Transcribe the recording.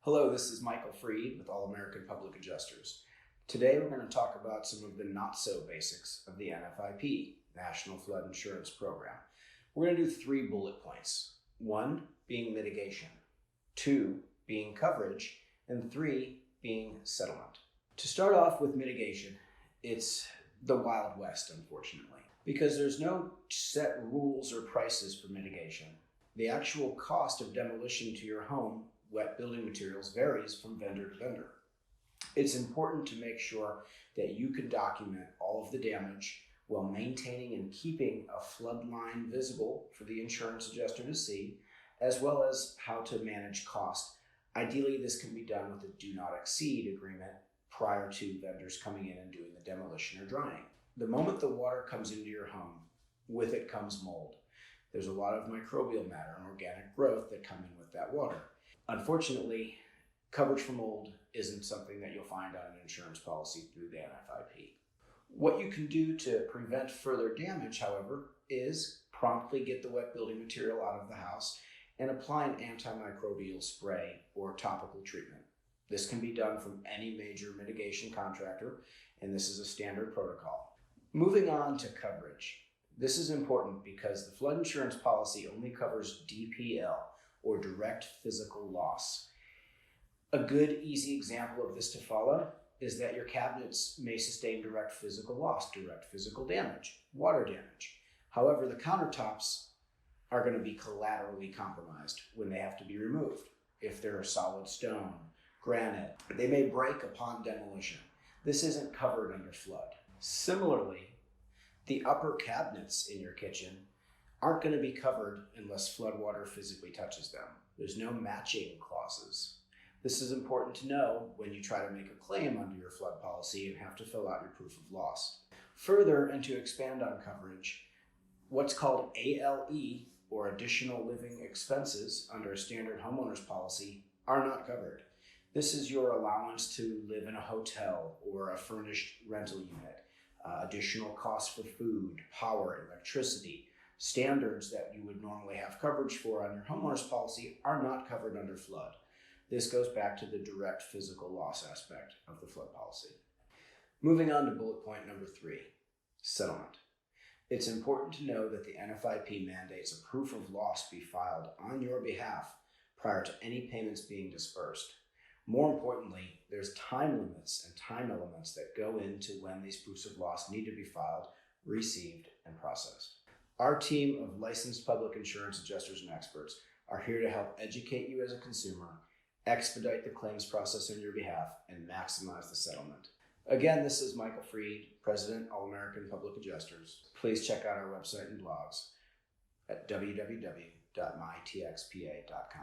Hello, this is Michael Freed with All American Public Adjusters. Today we're going to talk about some of the not-so-basics of the NFIP, National Flood Insurance Program. We're going to do 3 bullet points. 1 being mitigation, 2 being coverage, and 3 being settlement. To start off with mitigation, it's the Wild West, unfortunately, because there's no set rules or prices for mitigation. The actual cost of demolition to your home, wet building materials, varies from vendor to vendor. It's important to make sure that you can document all of the damage while maintaining and keeping a flood line visible for the insurance adjuster to see, as well as how to manage cost. Ideally, this can be done with a do not exceed agreement prior to vendors coming in and doing the demolition or drying. The moment the water comes into your home, with it comes mold. There's a lot of microbial matter and organic growth that come in with that water. Unfortunately, coverage for mold isn't something that you'll find on an insurance policy through the NFIP. What you can do to prevent further damage, however, is promptly get the wet building material out of the house and apply an antimicrobial spray or topical treatment. This can be done from any major mitigation contractor, and this is a standard protocol. Moving on to coverage. This is important because the flood insurance policy only covers DPL, or direct physical loss. A good, easy example of this to follow is that your cabinets may sustain direct physical loss, direct physical damage, water damage. However, the countertops are going to be collaterally compromised when they have to be removed. If they're a solid stone, granite, they may break upon demolition. This isn't covered under flood. Similarly, the upper cabinets in your kitchen aren't going to be covered unless floodwater physically touches them. There's no matching clauses. This is important to know when you try to make a claim under your flood policy and have to fill out your proof of loss. Further, and to expand on coverage, what's called ALE, or additional living expenses under a standard homeowner's policy, are not covered. This is your allowance to live in a hotel or a furnished rental unit, additional costs for food, power, electricity. Standards that you would normally have coverage for on your homeowner's policy are not covered under flood. This goes back to the direct physical loss aspect of the flood policy. Moving on to bullet point number 3, settlement. It's important to know that the NFIP mandates a proof of loss be filed on your behalf prior to any payments being dispersed. More importantly, there's time limits and time elements that go into when these proofs of loss need to be filed, received, and processed. Our team of licensed public insurance adjusters and experts are here to help educate you as a consumer, expedite the claims process on your behalf, and maximize the settlement. Again, this is Michael Freed, President, All American Public Adjusters. Please check out our website and blogs at www.mytxpa.com.